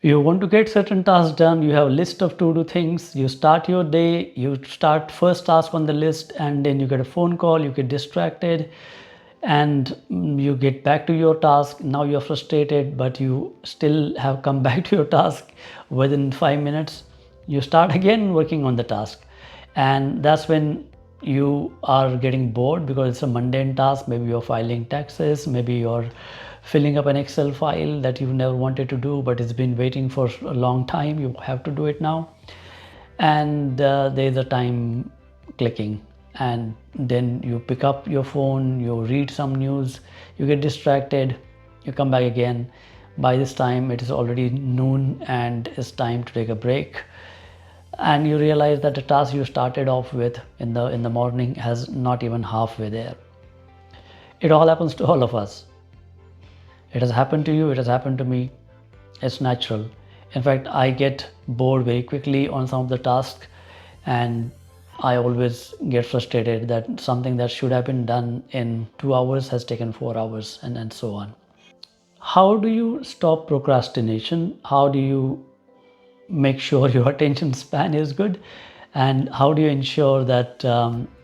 You want to get certain tasks done, you have a list of to do things, you start your day, you start first task on the list, and then you get a phone call, you get distracted, and you get back to your task. Now you're frustrated, but you still have come back to your task within 5 minutes. You start again working on the task, and that's when you are getting bored because it's a mundane task. Maybe you're filing taxes, maybe you're filling up an Excel file that you've never wanted to do, but it's been waiting for a long time. You have to do it now, and there's a time clicking, and then you pick up your phone, you read some news, you get distracted, you come back again. By this time it is already noon and it's time to take a break, and you realize that the task you started off with in the morning has not even halfway there. It all happens to all of us. It has happened to you, it has happened to me. It's natural. In fact, I get bored very quickly on some of the tasks, and I always get frustrated that something that should have been done in 2 hours has taken 4 hours, and so on. How do you stop procrastination? How do you make sure your attention span is good? And how do you ensure that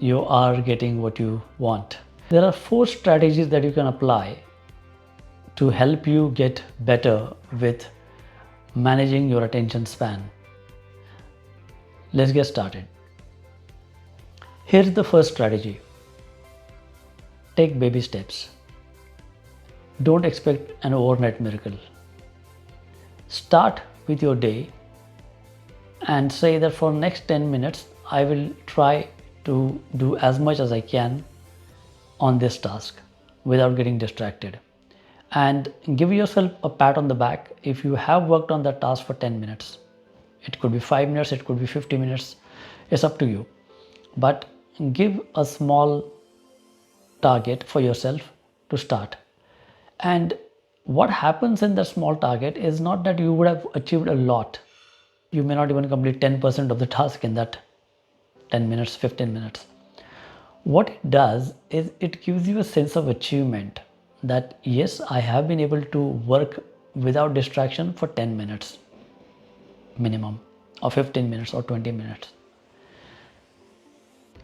you are getting what you want? There are 4 strategies that you can apply to help you get better with managing your attention span. Let's get started. Here's the first strategy. Take baby steps. Don't expect an overnight miracle. Start with your day and say that for next 10 minutes, I will try to do as much as I can on this task without getting distracted. And give yourself a pat on the back if you have worked on that task for 10 minutes. It could be 5 minutes, it could be 50 minutes. It's up to you. But give a small target for yourself to start. And what happens in that small target is not that you would have achieved a lot. You may not even complete 10% of the task in that 10 minutes, 15 minutes. What it does is it gives you a sense of achievement that yes, I have been able to work without distraction for 10 minutes minimum, or 15 minutes or 20 minutes.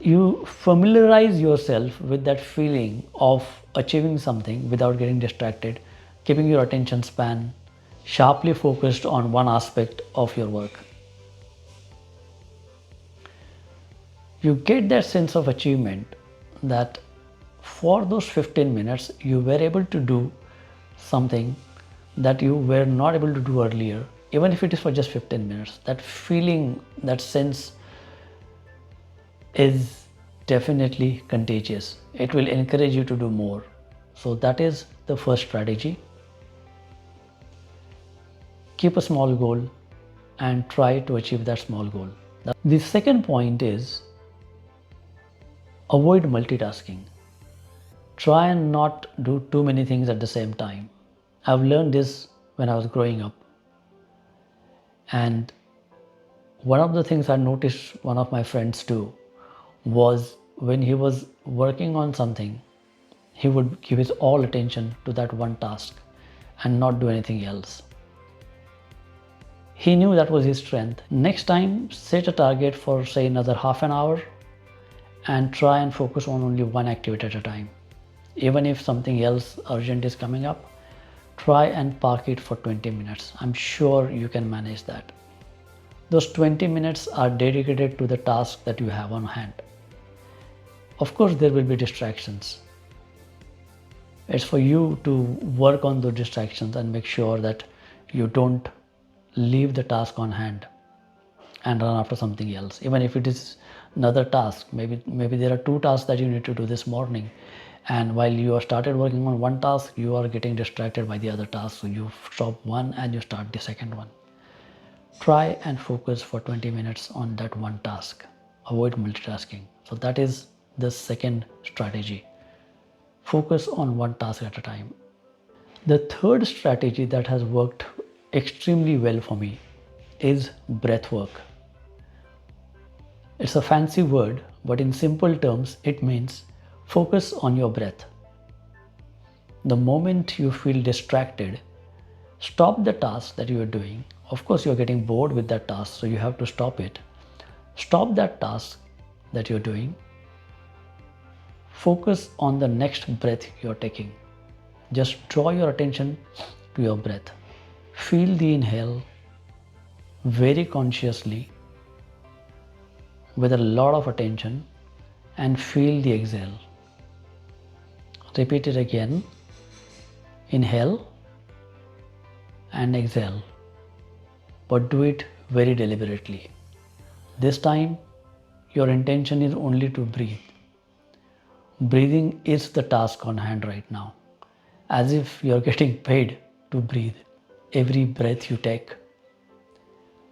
You familiarize yourself with that feeling of achieving something without getting distracted, keeping your attention span sharply focused on one aspect of your work. You get that sense of achievement that for those 15 minutes you were able to do something that you were not able to do earlier, even if it is for just 15 minutes. That feeling, that sense is definitely contagious. It will encourage you to do more. So that is the first strategy. Keep a small goal and try to achieve that small goal. The second point is avoid multitasking. Try and not do too many things at the same time. I've learned this when I was growing up. And one of the things I noticed one of my friends do was when he was working on something, he would give his all attention to that one task and not do anything else. He knew that was his strength. Next time, set a target for say another half an hour and try and focus on only one activity at a time. Even if something else urgent is coming up, try and park it for 20 minutes. I'm sure you can manage that. Those 20 minutes are dedicated to the task that you have on hand. Of course, there will be distractions. It's for you to work on those distractions and make sure that you don't leave the task on hand and run after something else. Even if it is another task, maybe there are 2 tasks that you need to do this morning, and while you are started working on one task, you are getting distracted by the other task. So you stop one and you start the second one. Try and focus for 20 minutes on that one task. Avoid multitasking. So that is the second strategy. Focus on one task at a time. The third strategy that has worked extremely well for me is breathwork. It's a fancy word, but in simple terms, it means focus on your breath. The moment you feel distracted, stop the task that you are doing, Of course, you're getting bored with that task, so you have to stop it. Stop that task that you're doing. Focus on the next breath you're taking. Just draw your attention to your breath. Feel the inhale very consciously with a lot of attention and feel the exhale. Repeat it again. Inhale and exhale, but do it very deliberately. This time, your intention is only to breathe. Breathing is the task on hand right now, as if you're getting paid to breathe. Every breath you take,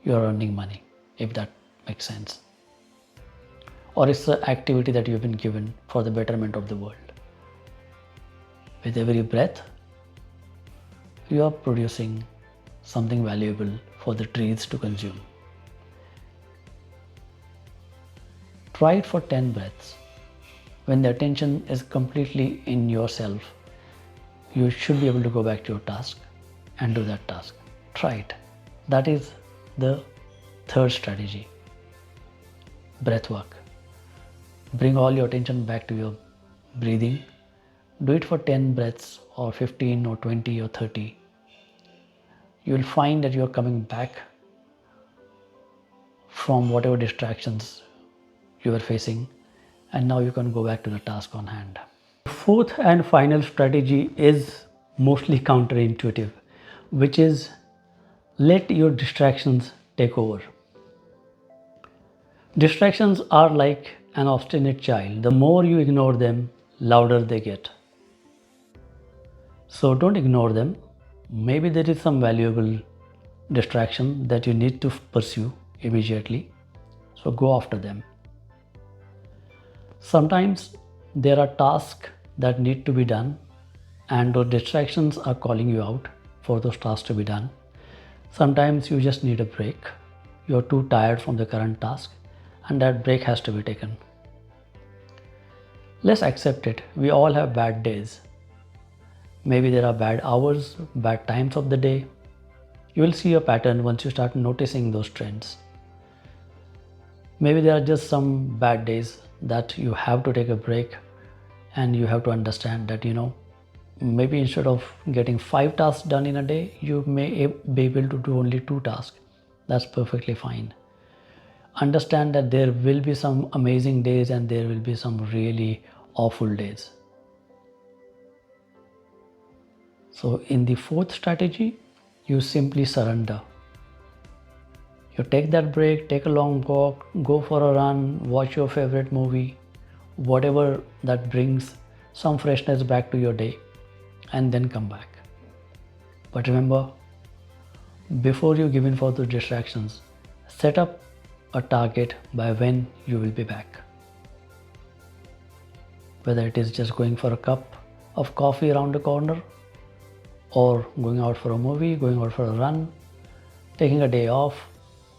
you're earning money, if that makes sense. Or it's the activity that you've been given for the betterment of the world. With every breath, you are producing something valuable for the trees to consume. Try it for 10 breaths. When the attention is completely in yourself, you should be able to go back to your task and do that task. Try it. That is the third strategy. Breathwork. Bring all your attention back to your breathing. Do it for 10 breaths or 15 or 20 or 30. You will find that you are coming back from whatever distractions you were facing, and now you can go back to the task on hand. Fourth and final strategy is mostly counterintuitive, which is let your distractions take over. Distractions are like an obstinate child. The more you ignore them, louder they get. So don't ignore them. Maybe there is some valuable distraction that you need to pursue immediately. So go after them. Sometimes there are tasks that need to be done, and those distractions are calling you out for those tasks to be done. Sometimes you just need a break. You're too tired from the current task, and that break has to be taken. Let's accept it. We all have bad days. Maybe there are bad hours, bad times of the day. You will see a pattern once you start noticing those trends. Maybe there are just some bad days that you have to take a break, and you have to understand that, maybe instead of getting 5 tasks done in a day, you may be able to do only 2 tasks. That's perfectly fine. Understand that there will be some amazing days and there will be some really awful days. So in the fourth strategy, you simply surrender. You take that break, take a long walk, go for a run, watch your favorite movie, whatever that brings some freshness back to your day, and then come back. But remember, before you give in for the distractions, set up a target by when you will be back. Whether it is just going for a cup of coffee around the corner, or going out for a movie, going out for a run, taking a day off,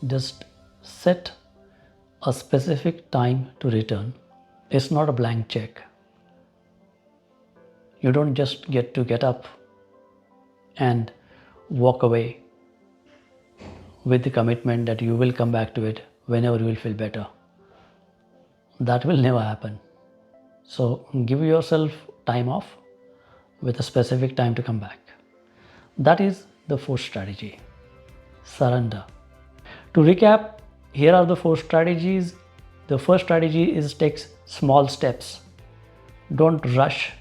just set a specific time to return. It's not a blank check. You don't just get up and walk away with the commitment that you will come back to it whenever you will feel better. That will never happen. So give yourself time off with a specific time to come back. That is the fourth strategy. Surrender. To recap, here are the 4 strategies. The first strategy is take small steps. Don't rush.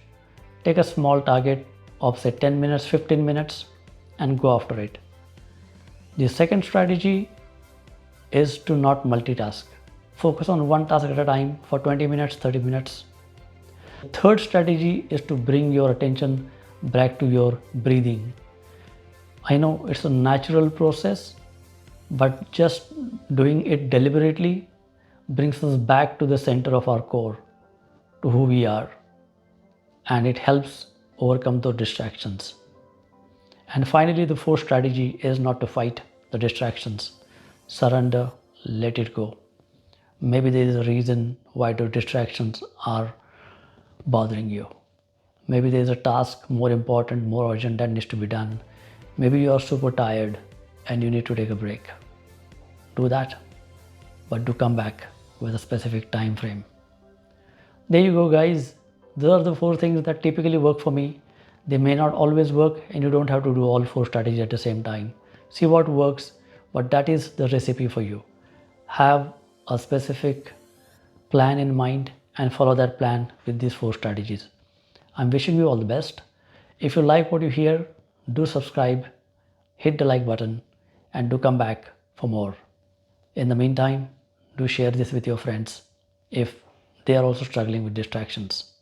Take a small target of say 10 minutes, 15 minutes and go after it. The second strategy is to not multitask. Focus on one task at a time for 20 minutes, 30 minutes. The third strategy is to bring your attention back to your breathing. I know it's a natural process, but just doing it deliberately brings us back to the center of our core, to who we are, and it helps overcome those distractions. And finally, the fourth strategy is not to fight the distractions. Surrender, let it go. Maybe there is a reason why the distractions are bothering you. Maybe there is a task more important, more urgent that needs to be done. Maybe you are super tired. and you need to take a break. Do that, but do come back with a specific time frame. There you go, guys. Those are the 4 things that typically work for me. They may not always work, and you don't have to do all 4 strategies at the same time. See what works, but that is the recipe for you. Have a specific plan in mind and follow that plan with these 4 strategies. I'm wishing you all the best. If you like what you hear, do subscribe, hit the like button, and do come back for more. In the meantime, do share this with your friends if they are also struggling with distractions.